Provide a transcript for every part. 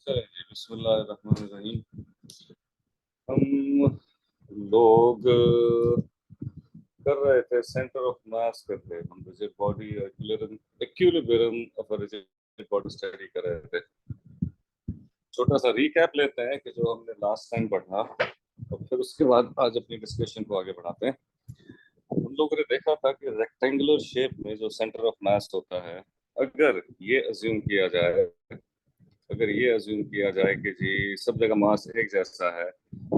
चलिए जी, बिस्मिल्लाहिर्रहमानिर्रहीम। हम लोग कर रहे थे सेंटर ऑफ मास करते हम rigid body equilibrium of a rigid body study कर रहे थे। छोटा सा रीकैप लेते हैं कि जो हमने लास्ट टाइम पढ़ा और फिर उसके बाद आज अपनी डिस्कशन को आगे बढ़ाते हैं। हम लोगों ने देखा था कि रेक्टेंगुलर शेप में जो सेंटर ऑफ मास होता है, अगर ये अज्यूम किया जाए अगर ये अज्यूम किया जाए कि जी सब जगह मास एक जैसा है,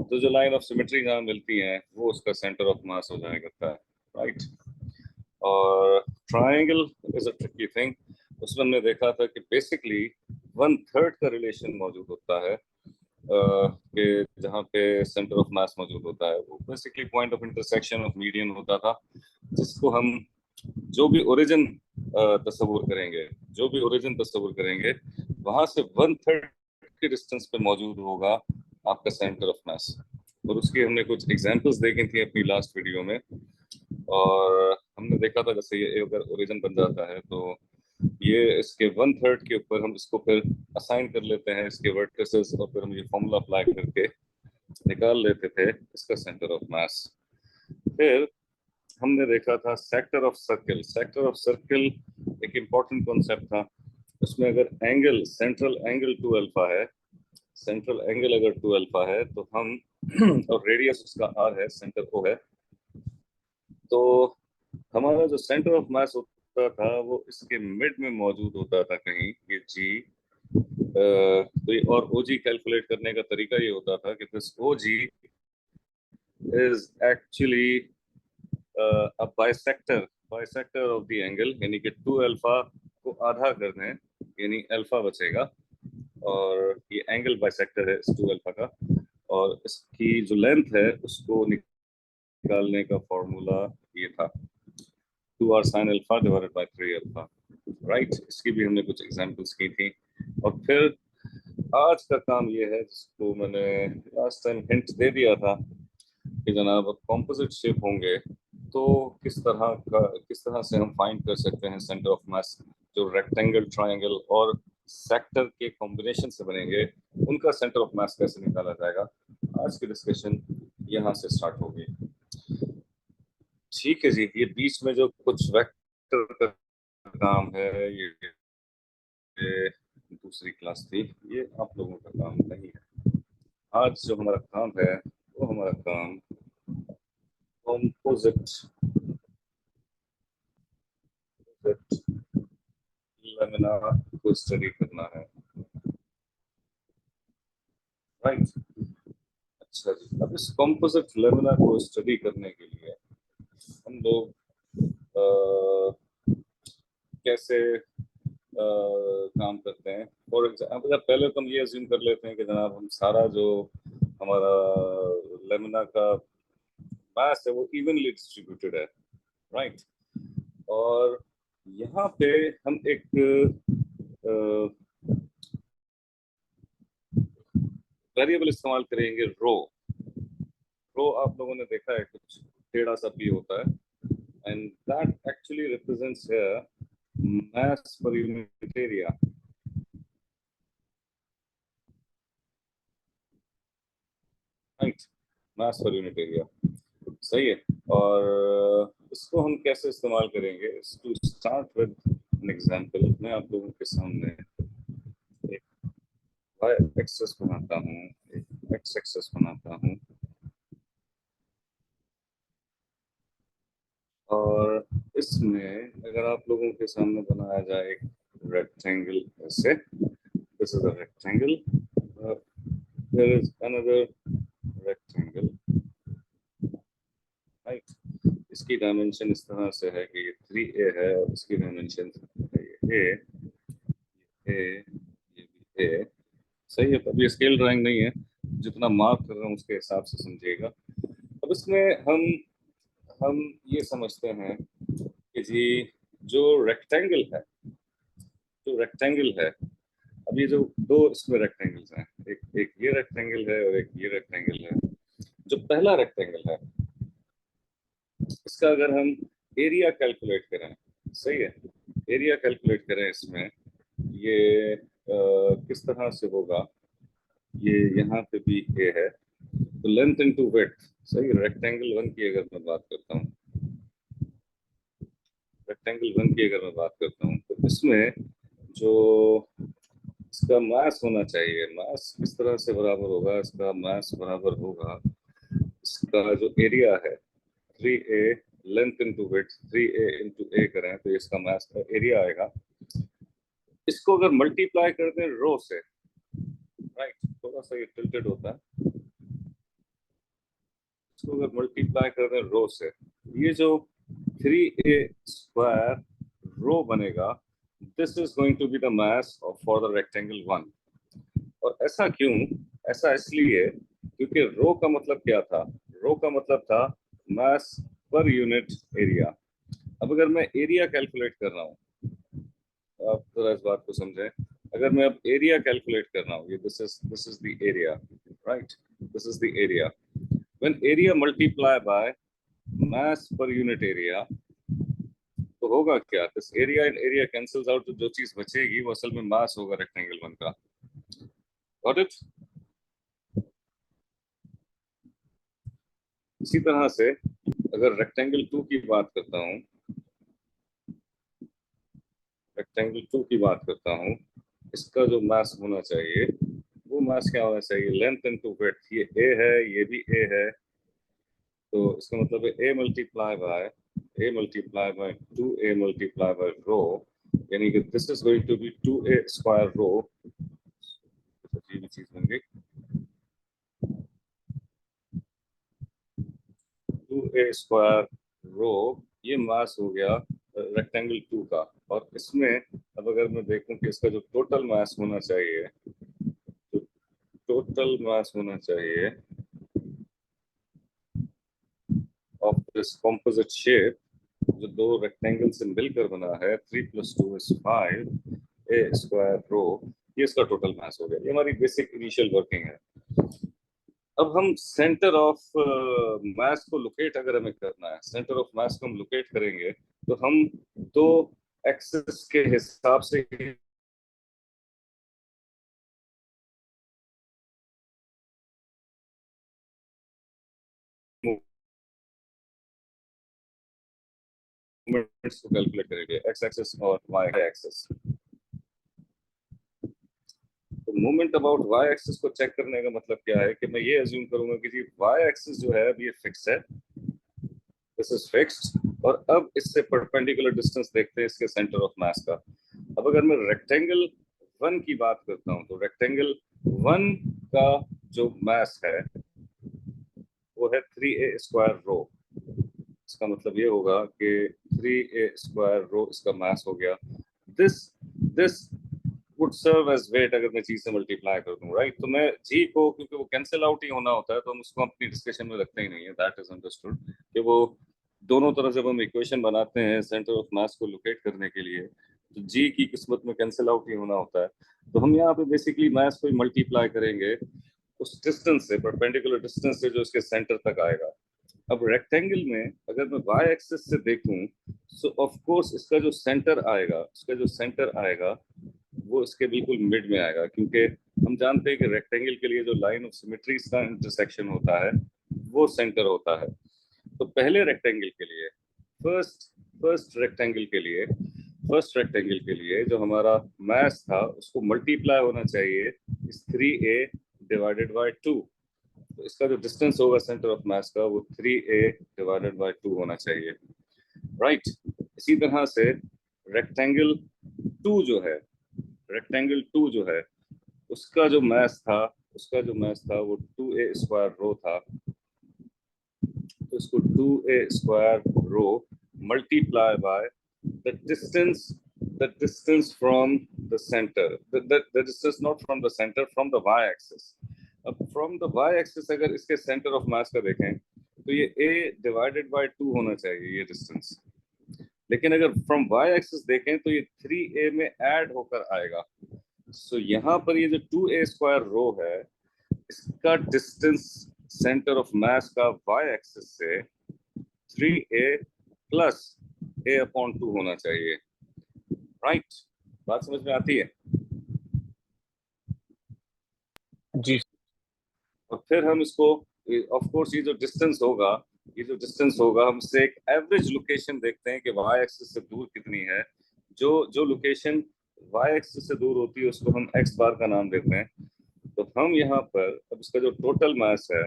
तो जो लाइन ऑफ सिमेट्री जहाँ मिलती है वो उसका सेंटर ऑफ मास हो जाया करता है, राइट। और triangle is a tricky thing. उसमें हमने देखा था कि बेसिकली 1/3 का रिलेशन मौजूद होता है, कि जहाँ पे सेंटर ऑफ मास मौजूद होता है वो basically point of intersection of median होता था, जिसको हम जो भी ओरिजिन तस्वुर करेंगे वहां से 1/3 के डिस्टेंस पे मौजूद होगा आपका सेंटर ऑफ मास। और उसकी हमने कुछ एग्जांपल्स देखी थी अपनी लास्ट वीडियो में, और हमने देखा था जैसे ये अगर ओरिजिन बन जाता है तो ये इसके 1/3 के ऊपर हम इसको फिर असाइन कर लेते हैं इसके वर्टिसेस, और फिर हम ये फॉर्मूला अप्लाई करके निकाल लेते थे इसका सेंटर ऑफ मास। फिर हमने देखा था sector of circle. Sector of circle एक इम्पॉर्टेंट कॉन्सेप्ट था। उसमें अगर एंगल सेंट्रल एंगल 2 अल्फा है, सेंट्रल एंगल अगर 2 अल्फा है तो हम और रेडियस उसका आर है, सेंटर ओ है, तो हमारा जो सेंटर ऑफ मास होता था वो इसके मिड में मौजूद होता था कहीं, ये जी। तो और ओ जी कैलकुलेट करने का तरीका ये होता था कि this O G is actually bisector of the angle, यानी कि 2 अल्फा को आधा कर दें यानी अल्फा बचेगा, और ये एंगल बाइसेक्टर है इस 2 अल्फा का। और इसकी जो लेंथ है उसको निकालने का फॉर्मूला ये था 2r sin alpha divided by 3 alpha, right. इसकी भी हमने कुछ एग्जांपल्स की थी। और फिर आज का काम ये है जिसको मैंने लास्ट टाइम हिंट दे दिया था कि जनाब कॉम्पोजिट शेप होंगे तो किस तरह से हम फाइंड कर सकते हैं सेंटर ऑफ मास। जो रेक्टेंगल, ट्रायंगल और सेक्टर के कॉम्बिनेशन से बनेंगे उनका सेंटर ऑफ मास कैसे निकाला जाएगा, आज की डिस्कशन यहाँ से स्टार्ट होगी। ठीक है जी, ये बीच में जो कुछ वेक्टर का काम है ये दूसरी क्लास थी, ये आप लोगों का काम नहीं है। आज जो हमारा काम है वो हमारा काम कॉम्पोजिट लेमिना को स्टडी करना है, राइट। अच्छा जी, अब इस कॉम्पोजिट लेमिना को स्टडी करने के लिए हम लोग कैसे काम करते हैं। फॉर एग्जाम्पल पहले तो हम ये अज्यूम कर लेते हैं कि जनाब हम सारा जो हमारा लेमिना का मास है वो इवनली डिस्ट्रीब्यूटेड है, राइट। और यहाँ पे हम एक वेरिएबल इस्तेमाल करेंगे रो। रो आप लोगों ने देखा है कुछ टेढ़ा सा पी होता है, and that actually represents here mass per unit area, right. Mass per unit area, सही है। और इसको हम कैसे इस्तेमाल करेंगे, to start with an example मैं आप लोगों के सामने एक वाई एक्सेस बनाता हूँ, एक एक्स एक्सेस बनाता हूँ, और इसमें अगर आप लोगों के सामने बनाया जाए एक रेक्टेंगल ऐसे, this is a rectangle, there is another rectangle, right. इसकी डायमेंशन इस तरह से है कि ये 3a है और इसकी डायमेंशन है ये a, ये भी a, सही है। तो अभी स्केल ड्राइंग नहीं है, जितना मार्क कर रहा हूँ उसके हिसाब से समझिएगा। अब इसमें हम ये समझते हैं कि जी जो रेक्टेंगल है अब ये जो दो इसमें रेक्टेंगल्स हैं, एक एक ये रेक्टेंगल है और एक ये रेक्टेंगल है। जो पहला रेक्टेंगल है इसका अगर हम एरिया कैलकुलेट करें, सही है, एरिया कैलकुलेट करें इसमें ये किस तरह से होगा ये यहाँ पे भी ए है, तो लेंथ इनटू विड्थ, सही। रेक्टेंगल वन की अगर मैं बात करता हूँ, रेक्टेंगल वन की अगर मैं बात करता हूँ, तो इसमें जो इसका मास होना चाहिए, मास किस तरह से बराबर होगा, इसका मास बराबर होगा इसका जो एरिया है 3a length into width, 3a into a करें तो इसका मास का एरिया आएगा। इसको अगर मल्टीप्लाई कर दें रो से, राइट, थोड़ा सा ये टिल्टेड होता है, इसको अगर मल्टीप्लाई कर दें रो से, ये जो 3a स्क्वायर रो बनेगा, this is going to be the mass for the rectangle one. और ऐसा क्यों? ऐसा इसलिए क्योंकि रो का मतलब क्या था? रो का मतलब था मास पर यूनिट एरिया। अब अगर मैं एरिया कैलकुलेट कर रहा हूँ, आप जरा इस बात को समझें, अगर मैं अब एरिया कैलकुलेट कर रहा हूँ, ये this is the area, right, this is the area. When area multiply by mass per unit area, तो होगा क्या? This area and area cancels out, तो जो चीज बचेगी वो असल में मास होगा रेक्टेंगल वन का। Got it? इसी तरह से अगर रेक्टेंगल टू की बात करता हूँ, रेक्टेंगल टू की बात करता हूँ, इसका जो मास होना चाहिए वो मास क्या होना चाहिए? Length into width. ये ए है, ये भी ए है, तो इसका मतलब है a multiply by two a multiply by rho, यानी कि this is going to be two a square rho. ये भी चीज बन गई, टू ए स्क्वायर रो, ये मास हो गया रेक्टेंगल टू का। और इसमें अब अगर मैं देखूं कि इसका जो टोटल मास होना चाहिए, तो टोटल मास होना चाहिए ऑफ दिस कॉम्पोजिट शेप, जो दो रेक्टेंगल से मिलकर बना है, 3 + 2 = 5 ए स्क्वायर रो, ये इसका टोटल मास हो गया। ये हमारी बेसिक इनिशियल वर्किंग है। अब हम सेंटर ऑफ मास को लोकेट अगर हमें करना है, सेंटर ऑफ मास को हम लोकेट करेंगे, तो हम दो एक्सिस के हिसाब से मूवमेंट्स को कैलकुलेट करेंगे, एक्स एक्सिस और वाई एक्सिस। तो मूवमेंट अबाउट वाई एक्सिस को चेक करने का मतलब क्या है कि मैं ये अज्यूम करूंगा कि जी वाई एक्सिस जो है अब ये फिक्स है, दिस इज फिक्स्ड, और अब इससे परपेंडिकुलर डिस्टेंस देखते हैं इसके सेंटर ऑफ मास का। अब अगर मैं रेक्टेंगल वन की बात करता हूं, तो रेक्टेंगल वन का जो मास है वो है 3a² रो। इसका मतलब ये होगा कि 3a² रो इसका मास हो गया। This this would serve as weight अगर मैं जी से मल्टीप्लाई कर दूं, राइट। तो मैं जी को, क्योंकि वो कैंसिल आउट ही होना होता है, तो हम उसको अपनी डिस्कशन में रखते ही नहीं है, दैट इज अंडरस्टूड, कि वो दोनों तरफ जब हम इक्वेशन बनाते हैं सेंटर ऑफ मास को लोकेट करने के लिए, तो जी की किस्मत में कैंसिल आउट ही होना होता है। तो हम यहाँ पे बेसिकली मास को मल्टीप्लाई करेंगे उस डिस्टेंस से, परपेंडिकुलर डिस्टेंस से जो इसके सेंटर तक आएगा। अब रेक्टेंगल में अगर मैं वाई एक्सिस से देखूं, सो ऑफ कोर्स इसका जो सेंटर आएगा, इसका जो सेंटर आएगा वो इसके बिल्कुल मिड में आएगा, क्योंकि हम जानते हैं कि रेक्टेंगल के लिए जो लाइन ऑफ सिमेट्रीज का इंटरसेक्शन होता है वो सेंटर होता है। तो पहले रेक्टेंगल के लिए, फर्स्ट फर्स्ट रेक्टेंगल के लिए फर्स्ट रेक्टेंगल के लिए जो हमारा मास था उसको मल्टीप्लाई होना चाहिए इस 3a/2। तो इसका जो डिस्टेंस होगा सेंटर ऑफ मास का वो 3a/2 होना चाहिए, राइट। इसी तरह से रेक्टेंगल टू जो है, रेक्टेंगल टू जो है उसका जो मास था, उसका जो मास था वो 2a² रो था। तो इसको 2a² rho multiply by the distance, the distance from the centre, the distance not from the centre, from the y axis. अब फ्रॉम द वाई एक्सिस अगर इसके सेंटर ऑफ मास का देखें तो ये a/2 होना चाहिए, ये डिस्टेंस। लेकिन अगर फ्रॉम वाई एक्सिस देखें तो ये 3a में ऐड होकर आएगा। सो यहाँ पर ये जो 2a² रो है, इसका डिस्टेंस सेंटर ऑफ मास का वाई एक्सिस से 3a + a/2 होना चाहिए, राइट। बात समझ में आती है? जी। और फिर हम इसको, ऑफ कोर्स ये जो डिस्टेंस होगा हम इससे एक एवरेज लोकेशन देखते हैं कि वाई एक्सिस से दूर कितनी है। जो जो लोकेशन वाई एक्सिस से दूर होती है उसको हम एक्स बार का नाम देते हैं। तो हम यहाँ पर अब इसका जो टोटल मास है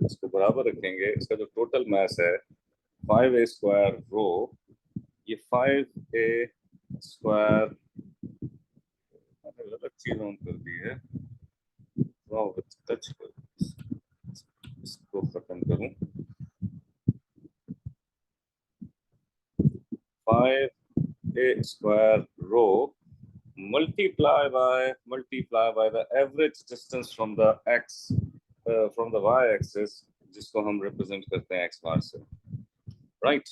इसको बराबर रखेंगे। इसका जो टोटल मास है 5a² रो, ये 5a², मैंने गलत चीज ऑन कर दी है, टच कर, इसको खत्म करूं। 5a² row multiply by the average distance from the y axis, जिसको हम रिप्रेजेंट करते हैं x बार से, राइट।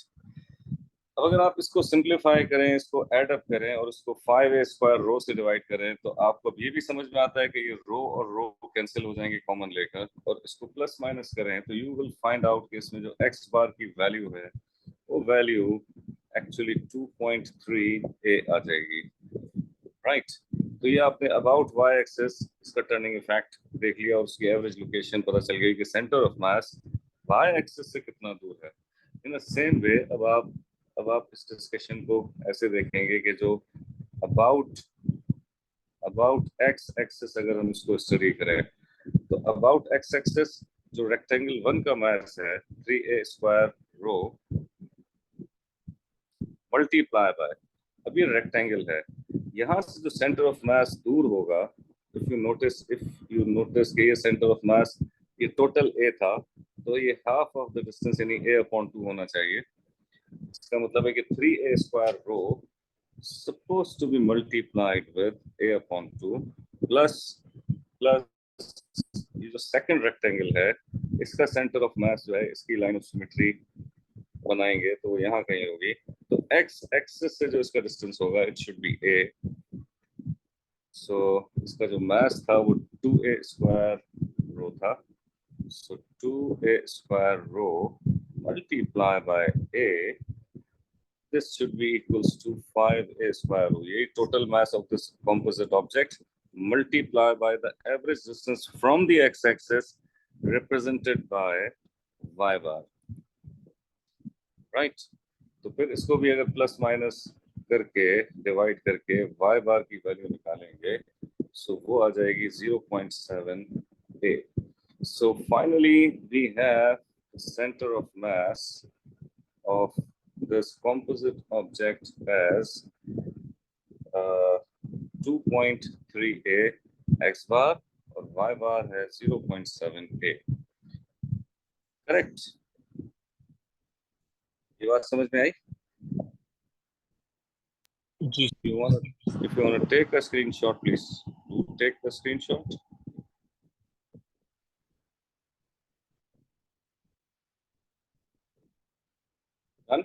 अब अगर आप इसको सिंप्लीफाई करें, इसको ऐड अप करें और इसको 5a² रो से डिवाइड करें तो आपको ये भी समझ में आता है कि ये रो और रो कैंसिल हो जाएंगे कॉमन लेकर, और इसको प्लस माइनस करें तो यू विल फाइंड आउट कि इसमें जो x बार की वैल्यू है वो वैल्यू एक्चुअली 2.3a आ जाएगी, राइट। तो ये आपने अबाउट वाई एक्सिस इसका टर्निंग इफेक्ट देख लिया और उसकी एवरेज लोकेशन पता चल गई कि centre of mass y axis से कितना दूर है। इन द सेम वे अब आप इस डिस्कशन को ऐसे देखेंगे कि जो अबाउट अबाउट एक्स एक्सिस अगर हम इसको स्टडी करें तो अबाउट एक्स एक्सिस जो रेक्टेंगल 1 का मास है 3a² रो मल्टीप्लाई बाय, अब ये रेक्टेंगल है, यहाँ से जो सेंटर ऑफ मास दूर होगा, इफ यू नोटिस कि ये सेंटर ऑफ मास ये टोटल a था, तो ये हाफ ऑफ द डिस्टेंस यानी a/2 होना चाहिए। इसका मतलब है कि 3a² rho supposed to be multiplied with a/2 plus ये जो सेकंड रेक्टेंगल है इसका सेंटर ऑफ मास जो है इसकी लाइन ऑफ सिमेट्री बनाएंगे तो यहाँ कहीं होगी, तो x एक्सिस से जो इसका डिस्टेंस होगा it should be a। So इसका जो मास था वो 2a² रो था, so 2a² rho multiply by a, this should be equals to 5a², ये total mass of this composite object multiply by the average distance from the x-axis represented by y bar, right। तो फिर इसको भी अगर plus minus करके divide करके y bar की value निकालेंगे सो वो आ जाएगी 0.7a। So finally we have centre of mass of this composite object as 2.3a x bar और y bar है 0.7a, करेक्ट। ये बात समझ में आई? जी। If you want to take a screenshot, please do take the screenshot. Done?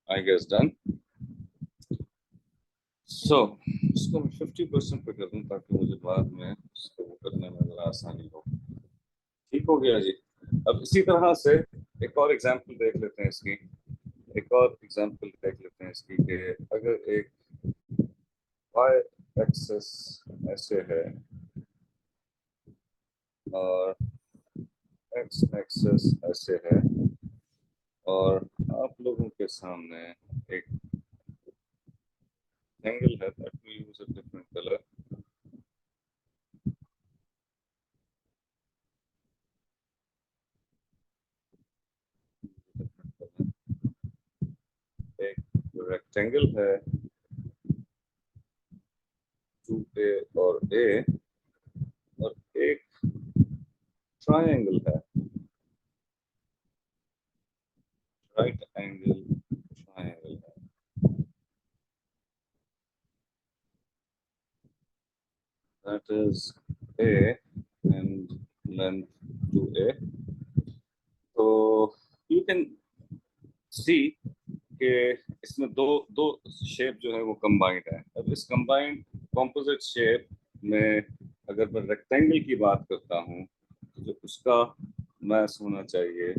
I guess done. So इसको मैं 50% पे कर दूं ताकि मुझे बाद में इसको करने में जरा आसानी हो। ठीक हो गया जी। अब इसी तरह से एक और एग्जांपल देख लेते हैं इसकी, कि अगर एक y एक्सिस ऐसे है और x एक्सिस ऐसे है और आप लोगों के सामने एक एंगल है, that we use a different colour, एक रेक्टेंगल है 2a और a, और एक ट्रायंगल है, राइट एंगल ट्रायंगल है, that is a and length 2a। तो you can see कि इसमें दो दो शेप जो है वो कंबाइंड है। अब इस कंबाइंड कॉम्पोजिट शेप में अगर मैं रेक्टेंगल की बात करता हूँ तो जो उसका मास होना चाहिए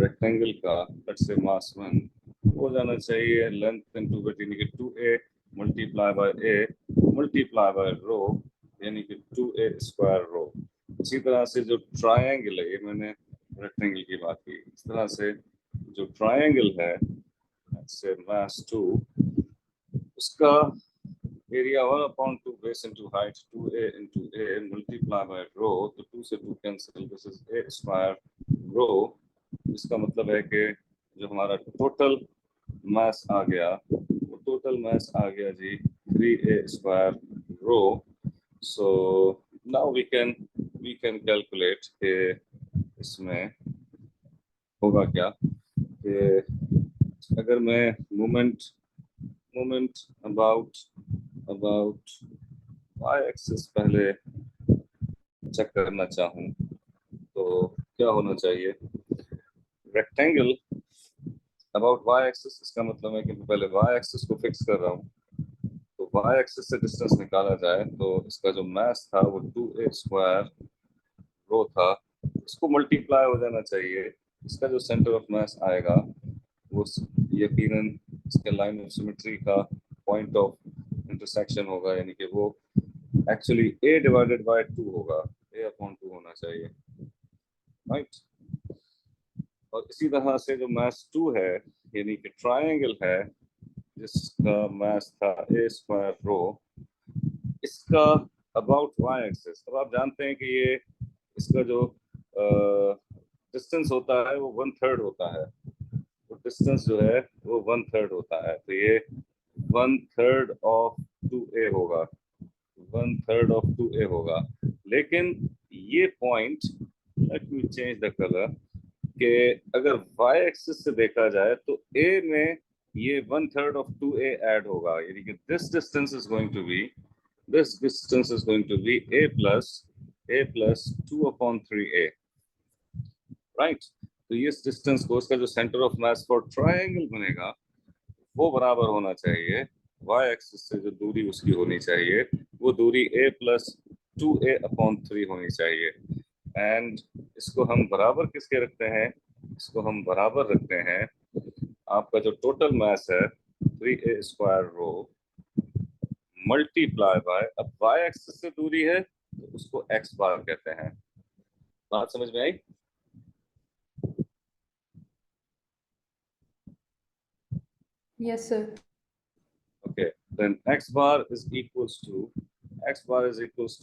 रेक्टेंगल का, लेट्स से मास 1, हो जाना चाहिए लेंथ इनटू विड्थ यानी कि 2a multiply by a multiply by rho यानी कि 2a स्क्वायर रो। इसी तरह से जो ट्रायंगल है, ये मैंने रेक्टेंगल की बात की, इस तरह से जो ट्रायंगल है से मास 2, उसका area 1/2 base into height 2a into a multiply by rho, तो 2 से 2 cancel, this is a square rho. इसका मतलब है कि जो हमारा टोटल मास आ गया, वो टोटल मास आ गया जी 3a square rho. So now we can calculate के इसमें होगा क्या कि अगर मैं moment moment about about y axis पहले चेक करना चाहूँ तो क्या होना चाहिए। रेक्टेंगल अबाउट y एक्सिस, इसका मतलब है कि मैं पहले y एक्सिस को फिक्स कर रहा हूँ, तो y एक्सिस से डिस्टेंस निकाला जाए तो इसका जो मास था वो 2a स्क्वायर रो था, इसको मल्टीप्लाई हो जाना चाहिए। इसका जो सेंटर ऑफ मास आएगा वो यकीनन इसके लाइन ऑफ सिमेट्री का पॉइंट ऑफ इंटरसेक्शन होगा, यानी कि वो एक्चुअली a डिवाइडेड बाय 2 होगा, a/2 होना चाहिए, राइट। और इसी तरह से जो मास 2 है यानी कि ट्रायंगल है जिसका मास था a स्क्वायर रो, इसका अबाउट y एक्सिस, अब आप जानते हैं कि ये इसका जो डिस्टेंस होता है वो 1/3 होता है, तो डिस्टेंस जो है वो 1/3 होता है, तो ये 1/3 ऑफ 2a होगा, 1/3 ऑफ 2a होगा। लेकिन ये point, let me change the colour, कि अगर y एक्सिस से देखा जाए तो a में ये 1/3 ऑफ 2a ऐड होगा, यानी कि this distance is going to be a plus 2/3a, right. तो ये इस डिस्टेंस को, इसका जो centre of mass for triangle बनेगा वो बराबर होना चाहिए y एक्सिस से जो दूरी उसकी होनी चाहिए वो दूरी a plus 2a/3 होनी चाहिए। एंड इसको हम बराबर किसके रखते हैं, इसको हम बराबर रखते हैं आपका जो टोटल मास है 3a square rho multiply by, अब y एक्सिस से दूरी है तो उसको x बार कहते हैं। बात समझ में आई? Yes, sir. Okay, then x bar is equals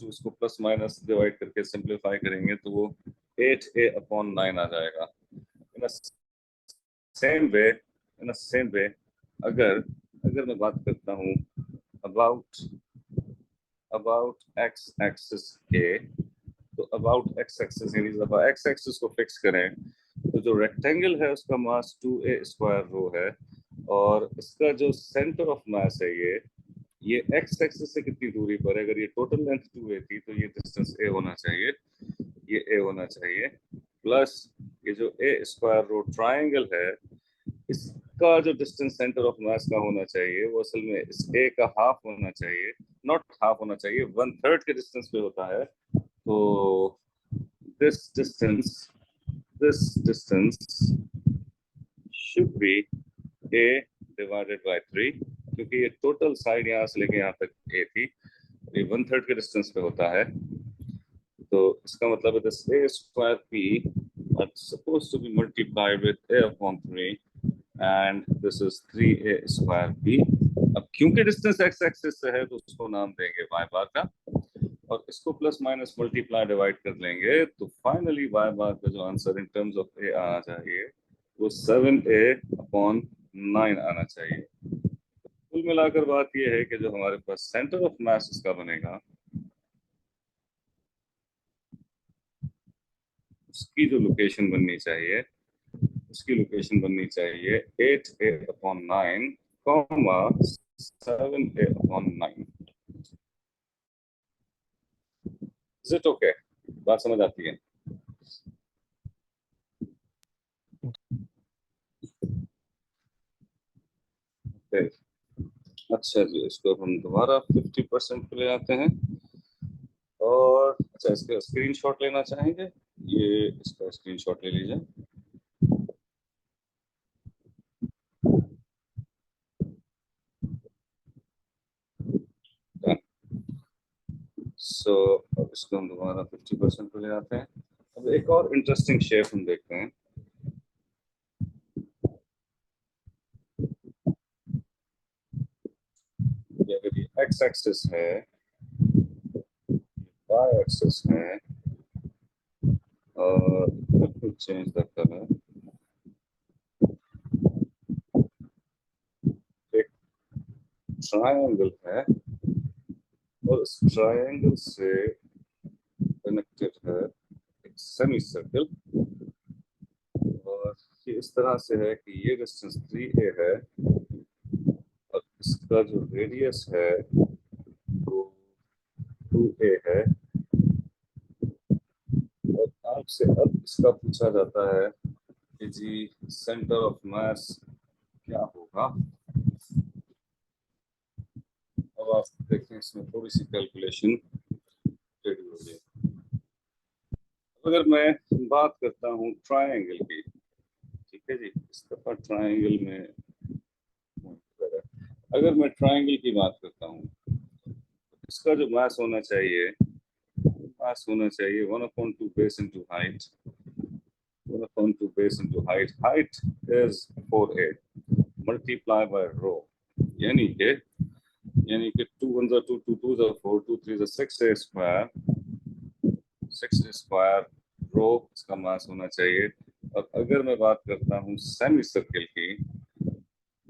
to इसको प्लस माइनस डिवाइड करके सिंपलीफाई करेंगे तो वो 8a/9 आ जाएगा। इन सेम वे अगर अगर मैं बात करता हूँ अबाउट अबाउट x एक्सिस के, तो अबाउट x एक्सिस यानी जब x एक्सिस को फिक्स करें तो जो रेक्टेंगल है उसका मास 2a स्क्वायर रो है, और इसका जो सेंटर ऑफ मास है ये x एक्सिस से कितनी दूरी पर है, अगर ये टोटल लेंथ 2a थी तो ये डिस्टेंस a होना चाहिए, ये a होना चाहिए, प्लस ये जो a स्क्वायर रो ट्रायंगल है इसका जो डिस्टेंस सेंटर ऑफ मास का होना चाहिए वो असल में इस a का हाफ होना चाहिए, नॉट हाफ होना चाहिए, 1/3 के डिस्टेंस पे होता है। तो this distance should be a divided by 3, क्योंकि ये टोटल साइड यहाँ से लेके यहाँ तक a थी, ये 1/3 के डिस्टेंस पे होता है, तो इसका मतलब है this a square p are supposed to be multiplied with a/3 and this is 3a square p। अब क्योंकि डिस्टेंस x एक्सिस से है तो उसको नाम देंगे y बार का, और इसको प्लस माइनस मल्टीप्लाई डिवाइड कर लेंगे तो फाइनली y बार का जो answer in terms of a आना चाहिए वो 7a/9 आना चाहिए। कुल मिलाकर बात यह है कि जो हमारे पास सेंटर ऑफ मास इसका बनेगा उसकी जो लोकेशन बननी चाहिए, उसकी लोकेशन बननी चाहिए 8a/9 comma 7a/9। Is it okay? बात समझ आती है? okay. अच्छा जी, इसको हम दोबारा 50% पे ले आते हैं, और अच्छा इसका स्क्रीनशॉट लेना चाहेंगे, ये इसका स्क्रीनशॉट ले लीजिए। इसको हम दोबारा 50% पे ले आते हैं। अब एक और इंटरेस्टिंग शेप हम देखते हैं। अगर ये एक्स एक्सिस है, वाई एक्सिस है, और चेंज द कलर, एक ट्रायंगल है और उस ट्रायंगल से कनेक्टेड है एक सेमी सर्कल, और ये इस तरह से है कि ये डिस्टेंस 3a है और इसका जो रेडियस है वो 2a है। और आपसे अब इसका पूछा जाता है कि जी सेंटर ऑफ मास क्या होगा। अब आप देखें, इसमें थोड़ी सी कैलकुलेशन रेडी हो गई। अगर मैं बात करता हूँ ट्रायंगल की, ठीक है जी, इस दफा ट्रायंगल में अगर मैं ट्रायंगल की बात करता हूँ, इसका जो मास होना चाहिए, मास होना चाहिए 1/2 base into height, 1/2 base into height. Height is 4a multiply by rho, यानी कि 2 1 2 2 2 4 2 3 6a square, 6a square rho इसका मास होना चाहिए। और अगर मैं बात करता हूँ सेमी सर्कल की,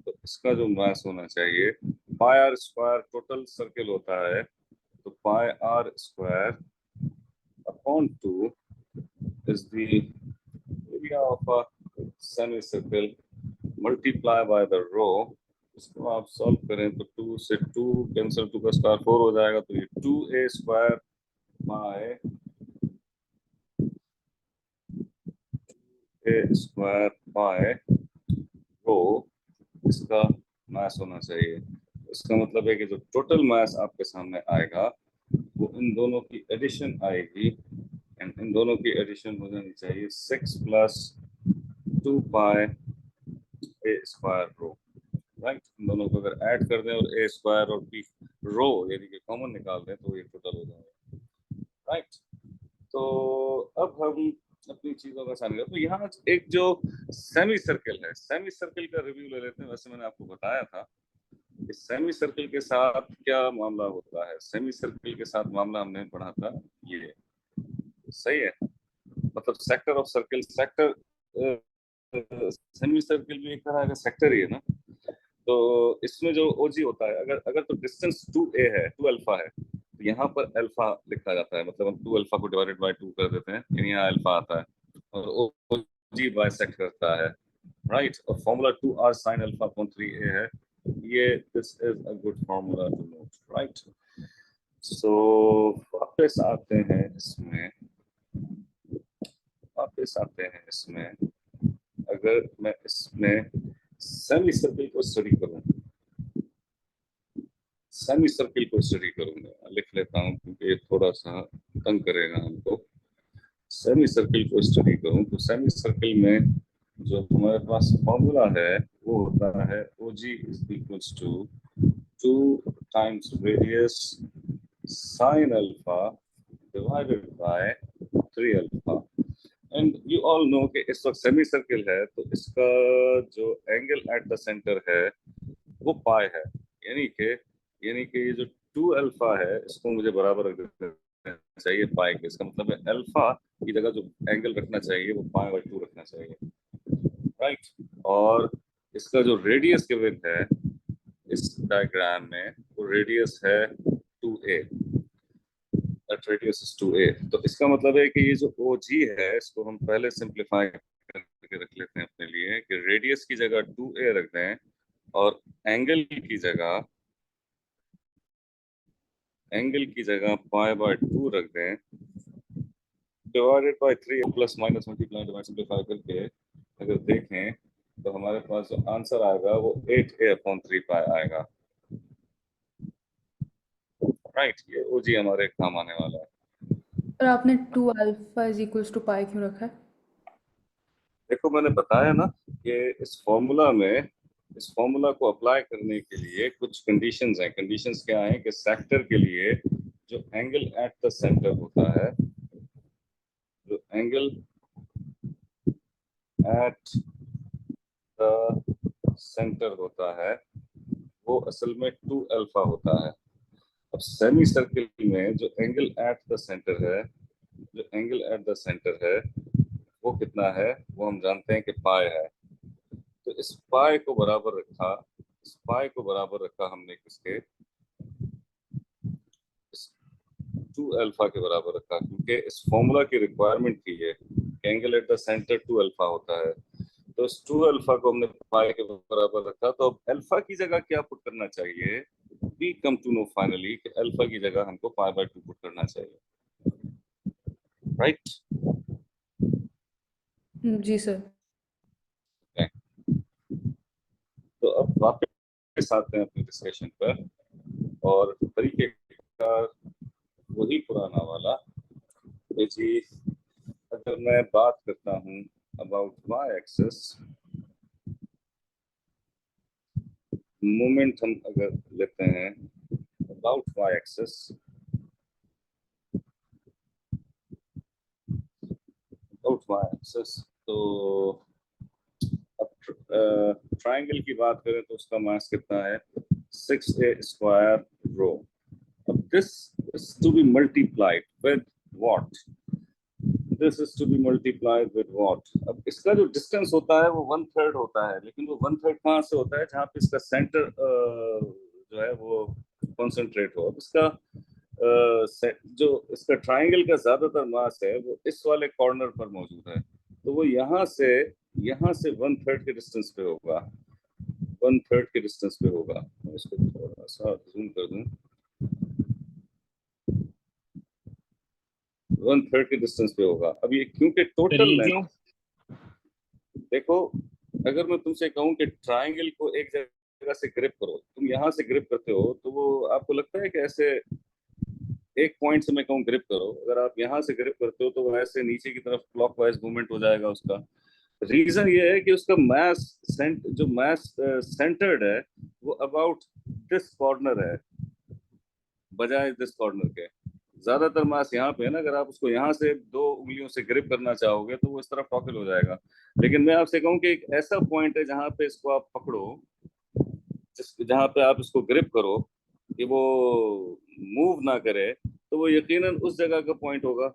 तो इसका जो मास होना चाहिए pi r square, total circle होता है तो pi r square upon 2 is the area of a semicircle multiply by the row। इसको आप सॉल्व करें तो 2 से 2 कैंसिल, 2 का स्क्वायर 4 हो जाएगा, तो ये 2a square by a square by rho इसका मास होना चाहिए। इसका मतलब है कि जो टोटल मास आपके सामने आएगा वो इन दोनों की एडिशन आएगी, एंड इन दोनों की एडिशन हो जानी चाहिए 6 + 2 पाई a स्क्वायर रो, राइट। इन दोनों को अगर ऐड कर दें और a स्क्वायर और b रो यानी कि कॉमन निकाल दें तो ये टोटल हो जाएगा, राइट। तो अब हम अपनी चीजों का सामने, तो यहाँ एक जो सेमी सर्कल है, सेमी सर्कल का रिव्यू ले लेते हैं। वैसे मैंने आपको बताया था कि सेमी सर्कल के साथ क्या मामला होता है। सेमी सर्कल के साथ मामला हमने पढ़ा था, ये सही है, मतलब sector of circle, sector semi circle भी एक तरह का सेक्टर ही है ना। तो इसमें जो ओजी होता है, अगर अगर तो डिस्टेंस 2a है, 2 अल्फा है, तो यहाँ पर अल्फा लिखा जाता है, मतलब हम 2 अल्फा को डिवाइडेड बाय 2 कर देते हैं, यानी यहाँ अल्फा आता है और ओजी बाइसेक्ट करता है, राइट। और formula 2r sin alpha upon 3a है, ये this is a good formula to note, right. So वापस आते हैं इसमें, वापस आते हैं इसमें। अगर मैं इसमें सेमी सर्कल को स्टडी करूं, सेमी सर्कल को स्टडी करूंगा, लिख लेता हूं क्योंकि ये थोड़ा सा तंग करेगा हमको। सेमी सर्कल को स्टडी करूं तो सेमी सर्कल में जो हमारे पास फॉर्मूला है वो होता है OG is equals to 2 times radius sine alpha divided by 3 alpha. And you all know कि इस वक्त सेमी सर्कल है तो इसका जो एंगल एट द सेंटर है वो पाई है, यानी कि ये जो 2 अल्फा है इसको मुझे बराबर रख देना चाहिए पाई के। इसका मतलब है अल्फा की जगह जो एंगल रखना चाहिए वो पाई/2 रखना चाहिए, राइट। और इसका जो रेडियस गिवन है इस डायग्राम में, वो रेडियस है 2a, that radius is 2a। तो इसका मतलब है कि ये जो OG है इसको हम पहले सिंपलीफाई करके रख लेते हैं अपने लिए कि रेडियस की जगह 2a रख दें और एंगल की जगह पाई/2 रख दें, divided by 3 plus minus multiply divide simplify करके अगर देखें तो हमारे पास जो आंसर आएगा वो 8a अपॉन 3 पाई आएगा, राइट। ये OG हमारे काम आने वाला है। और आपने 2 अल्फा इज इक्वल्स टू पाई क्यों रखा है? देखो मैंने बताया ना कि इस फॉर्मूला को अप्लाई करने के लिए कुछ कंडीशंस हैं। कंडीशंस क्या हैं कि सेक्टर के लिए जो एंगल एट द सेंटर होता है, जो एंगल एट द सेंटर होता है वो असल में 2 अल्फा होता है। अब सेमी सर्किल में जो एंगल एट द सेंटर है, जो एंगल एट द सेंटर है वो कितना है, वो हम जानते हैं कि पाई है। तो इस पाई को बराबर रखा, इस पाई को बराबर रखा हमने किसके, 2 अल्फा के बराबर रखा, क्योंकि इस फॉर्मूला की रिक्वायरमेंट थी ये, angle at the centre 2 alpha होता है। तो इस 2 अल्फा को हमने पाई के बराबर रखा। तो अब अल्फा की जगह क्या पुट करना चाहिए, we come to know finally कि अल्फा की जगह हमको पाई बाय 2 पुट करना चाहिए, राइट? जी सर। तो अब वापस आते हैं अपनी डिस्कशन पर, और तरीके का वही पुराना वाला जी। अगर मैं बात करता हूँ अबाउट वाई एक्सिस, मोमेंट हम अगर लेते हैं about y axis, about y axis, तो अब ट्राइंगल की बात करें तो उसका मास कितना है, 6a² रो। अब this is to be multiplied with what, this is to be multiplied with what. अब इसका जो डिस्टेंस होता है वो 1/3 होता है, लेकिन वो 1/3 कहाँ से होता है, जहाँ पे इसका सेंटर जो है वो कॉन्सेंट्रेट हो। अब इसका जो इसका ट्राइंगल का ज्यादातर मास है वो इस वाले कॉर्नर पर मौजूद है। तो वो यहाँ से 1/3 के डिस्टेंस पे होगा, 1/3 के डिस्टेंस पे होगा। मैं इसको थोड़ा सा जूम कर दूं, 1/3 के डिस्टेंस पे होगा। अब ये क्योंकि सर टोटल ये लेंथ, जो देखो अगर मैं तुमसे कहूं कि ट्राइंगल को एक जगह से ग्रिप करो, तुम यहाँ से ग्रिप करते हो, तो वो आपको लगता है कि ऐसे एक पॉइंट से मैं कहूँ ग्रिप करो, अगर आप यहाँ से ग्रिप करते हो तो वो ऐसे नीचे की तरफ क्लॉकवाइज मूवमेंट हो जाएगा। उसका रीजन ये है कि उसका जो मास सेंटर्ड है वो अबाउट दिस कॉर्नर है, बजाय दिस कॉर्नर के। ज्यादातर मास यहाँ पे है ना, अगर आप उसको यहाँ से 2 उंगलियों से ग्रिप करना चाहोगे तो वो इस तरफ टॉकल हो जाएगा। लेकिन मैं आपसे कहूँ कि एक ऐसा पॉइंट है जहाँ पे इसको आप पकड़ो, जहाँ पे आप इसको ग्रिप करो कि वो मूव ना करे, तो वो यकीनन उस जगह का पॉइंट होगा।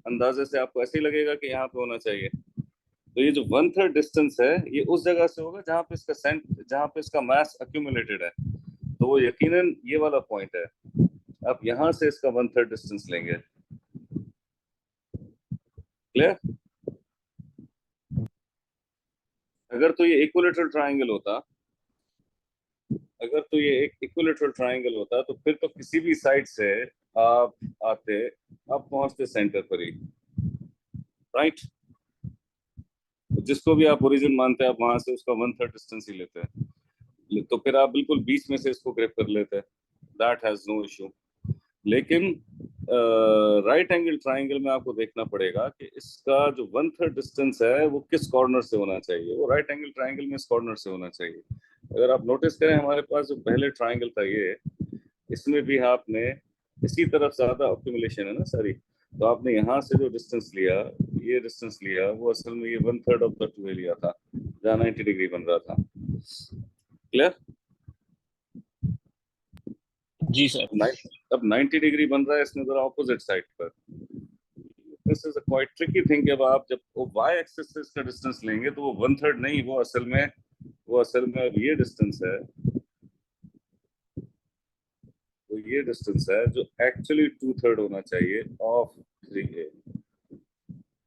अंदाजे से आपको ऐसे ही लगेगा कि यहाँ पे होना चाहिए। तो ये जो 1/3 डिस्टेंस है ये उस जगह से होगा जहाँ पे इसका मास अक्यूमुलेटेड है। तो वो यकीनन ये वाला पॉइंट है। आप यहाँ से इसका 1/3 डिस्टेंस लेंगे। क्लियर? अगर तो ये इक्विलेटरल ट्राइंगल होता, अगर तो ये एक इक्विलेटरल ट्राइंगल होता तो फिर तो किसी भी साइड से आप आते, आप पहुंचते सेंटर पर ही, राइट? जिसको भी आप ओरिजिन मानते हैं आप वहां से उसका 1/3 डिस्टेंस ही लेते हैं, तो फिर आप बिल्कुल बीच में से इसको ग्रिप कर लेते हैं, दैट हैज नो इशू। लेकिन राइट एंगल ट्राइंगल में आपको देखना पड़ेगा कि इसका जो 1/3 डिस्टेंस है वो किस कॉर्नर से होना चाहिए। वो राइट एंगल ट्राइंगल में इस कॉर्नर से होना चाहिए। अगर आप नोटिस करें हमारे पास जो पहले ट्राइंगल था ये, इसमें भी आपने इसी तरफ ज्यादा ऑक्यूमुलेशन है ना सारी, तो आपने यहाँ से जो डिस्टेंस लिया, ये डिस्टेंस लिया, वो असल में ये 1/3 ऑफ द 2 लिया था जहाँ 90 डिग्री बन रहा था। क्लियर? जी सर। अब 90 डिग्री बन रहा है इसमें जरा ऑपोजिट साइड पर। This is a quite tricky thing. अब आप जब वो वाई एक्सिस से इसका डिस्टेंस लेंगे तो वो 1/3 नहीं, वो असल में अब ये डिस्टेंस है, वो ये डिस्टेंस है जो एक्चुअली 2/3 होना चाहिए of 3a।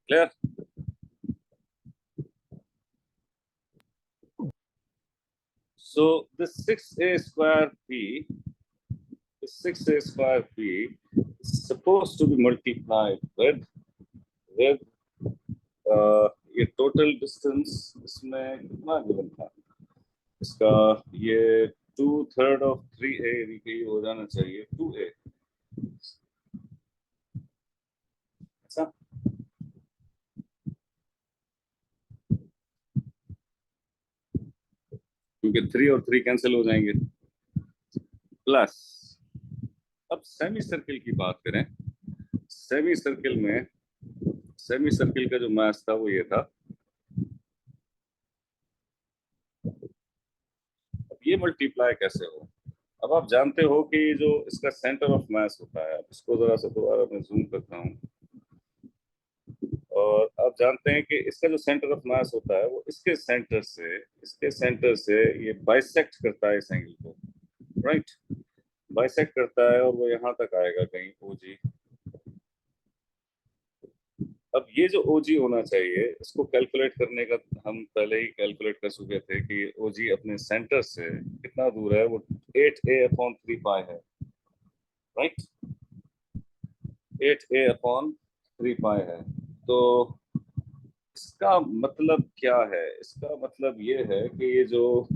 Clear? So this 6a² p, 6a² p is supposed to be multiplied with ये टोटल डिस्टेंस इसमें कितना गिवन था इसका, ये 2/3 ऑफ 3a हो जाना चाहिए 2a, ऐसा। क्योंकि 3 और 3 कैंसिल हो जाएंगे, प्लस अब सेमी सर्किल की बात करें, सेमी सर्किल में सेमी सर्किल का जो मास था वो ये था। अब ये मल्टीप्लाई कैसे हो? अब आप जानते हो कि जो इसका सेंटर ऑफ मास होता है, इसको जरा सा दोबारा मैं जूम करता हूँ, और आप जानते हैं कि इसका जो सेंटर ऑफ मास होता है वो इसके सेंटर से ये बाइसेक्ट करता है इस एंगल को, राइट? बाइसेक्ट करता है और वो यहाँ तक आएगा कहीं ओजी। अब ये जो ओजी होना चाहिए, इसको कैलकुलेट करने का हम पहले ही कैलकुलेट कर चुके थे कि ओजी अपने सेंटर से कितना दूर है, वो 8a/3 पाई है, राइट? 8a/3 पाई है। तो इसका मतलब क्या है? इसका मतलब ये है कि ये जो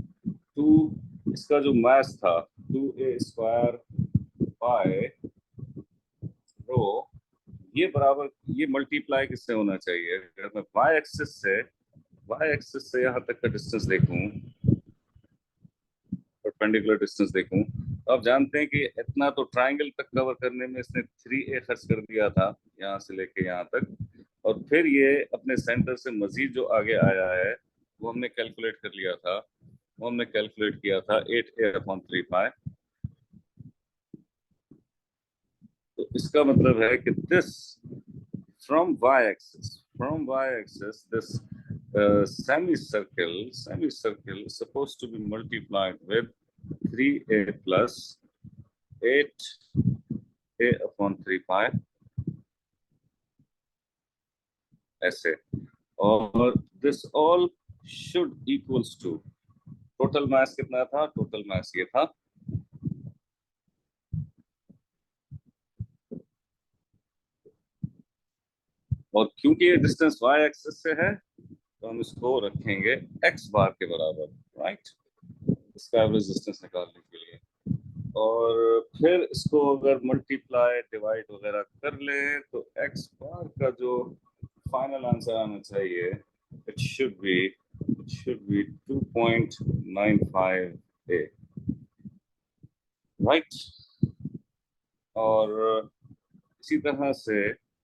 2, इसका जो मास था 2a² रो, ये बराबर, ये मल्टीप्लाई किससे होना चाहिए? अगर मैं वाई एक्सिस से यहाँ तक का डिस्टेंस देखूं, परपेंडिकुलर डिस्टेंस देखूं, तो आप जानते हैं कि इतना तो ट्रायंगल तक कवर करने में इसने 3a खर्च कर दिया था, यहाँ से लेके यहाँ तक। और फिर ये अपने सेंटर से मजीद जो आगे आया है वो हमने कैलकुलेट कर लिया था, वो हमने कैलकुलेट किया था 8a/3 पाई। तो इसका मतलब है कि this from y-axis this semicircle is supposed to be multiplied with 3a plus 8a/3 पाई, ऐसे। और this all should equals to, total mass कितना था? टोटल मास ये था, और क्योंकि ये डिस्टेंस y एक्सिस से है तो हम इसको रखेंगे x बार के बराबर, राइट? इसका एवरेज डिस्टेंस निकालने के लिए। और फिर इसको अगर मल्टीप्लाई डिवाइड वगैरह कर ले तो x बार का जो फाइनल आंसर आना चाहिए, it should B 2.95a, right? और इसी तरह से